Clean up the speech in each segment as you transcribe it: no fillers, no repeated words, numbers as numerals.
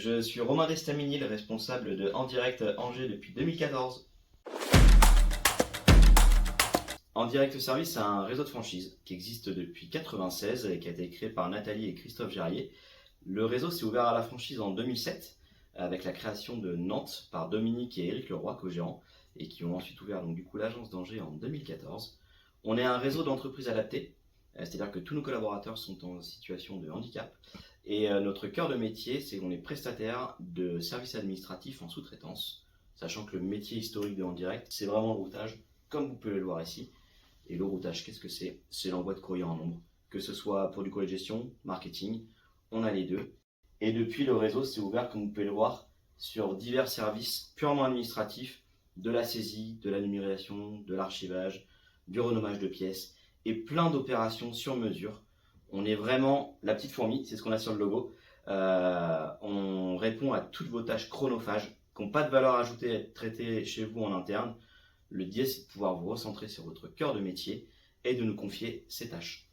Je suis Romain Destamini, le responsable de En Direct Angers depuis 2014. En Direct Service, c'est un réseau de franchise qui existe depuis 1996 et qui a été créé par Nathalie et Christophe Gerrier. Le réseau s'est ouvert à la franchise en 2007 avec la création de Nantes par Dominique et Éric Leroy, co-gérants, et qui ont ensuite ouvert l'agence d'Angers en 2014. On est un réseau d'entreprises adaptées, c'est-à-dire que tous nos collaborateurs sont en situation de handicap. Et notre cœur de métier, c'est qu'on est prestataire de services administratifs en sous-traitance, sachant que le métier historique de En Direct, c'est vraiment le routage, comme vous pouvez le voir ici. Et le routage, qu'est-ce que c'est? C'est l'envoi de courrier en nombre, que ce soit pour du courrier de gestion, marketing, on a les deux. Et depuis, le réseau s'est ouvert, comme vous pouvez le voir, sur divers services purement administratifs, de la saisie, de la numérisation, de l'archivage, du renommage de pièces, et plein d'opérations sur mesure. On est vraiment la petite fourmi, c'est ce qu'on a sur le logo. On répond à toutes vos tâches chronophages qui n'ont pas de valeur ajoutée à être traitées chez vous en interne. Le l'idée, c'est de pouvoir vous recentrer sur votre cœur de métier et de nous confier ces tâches.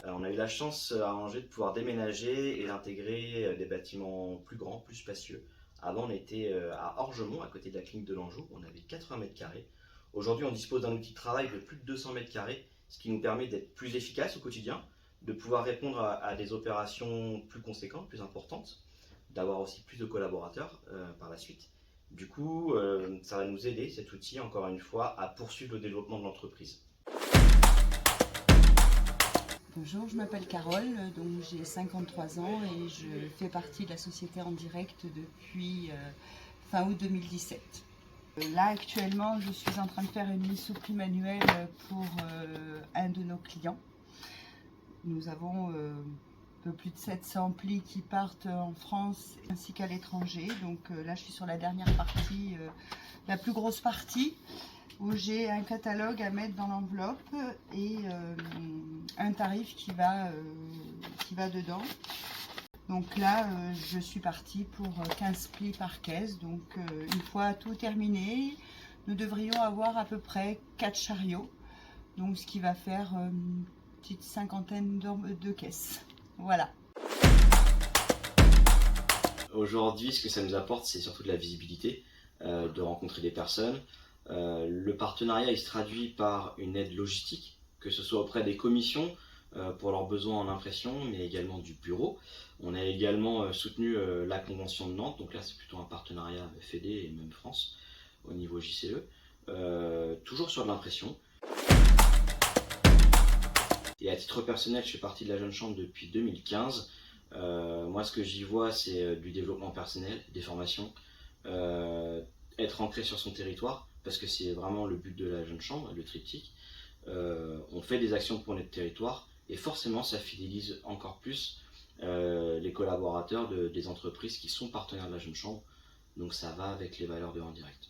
On a eu la chance à Angers de pouvoir déménager et intégrer des bâtiments plus grands, plus spacieux. Avant, on était à Orgemont, à côté de la clinique de l'Anjou. On avait 80 mètres carrés. Aujourd'hui, on dispose d'un outil de travail de plus de 200 mètres carrés, ce qui nous permet d'être plus efficace au quotidien, de pouvoir répondre à des opérations plus conséquentes, plus importantes, d'avoir aussi plus de collaborateurs par la suite. Du coup, ça va nous aider, cet outil, encore une fois, à poursuivre le développement de l'entreprise. Bonjour, je m'appelle Carole, donc j'ai 53 ans et je fais partie de la société En Direct depuis fin août 2017. Là actuellement, je suis en train de faire une mise sous prix manuelle pour un de nos clients. Nous avons un peu plus de 700 plis qui partent en France ainsi qu'à l'étranger. Donc là, je suis sur la dernière partie, la plus grosse partie, où j'ai un catalogue à mettre dans l'enveloppe et un tarif qui va dedans. Donc là, je suis partie pour 15 plis par caisse. Donc une fois tout terminé, nous devrions avoir à peu près 4 chariots. Donc ce qui va faire une petite cinquantaine de caisses. Voilà. Aujourd'hui, ce que ça nous apporte, c'est surtout de la visibilité, de rencontrer des personnes. Le partenariat il se traduit par une aide logistique, que ce soit auprès des commissions pour leurs besoins en impression, mais également du bureau. On a également soutenu la convention de Nantes, donc là c'est plutôt un partenariat Fédé et même France au niveau JCE, toujours sur de l'impression. Et à titre personnel, je fais partie de la Jeune Chambre depuis 2015. Moi ce que j'y vois, c'est du développement personnel, des formations, être ancré sur son territoire, parce que c'est vraiment le but de la Jeune Chambre, le triptyque. On fait des actions pour notre territoire et forcément ça fidélise encore plus les collaborateurs des entreprises qui sont partenaires de la Jeune Chambre. Donc ça va avec les valeurs de En Direct.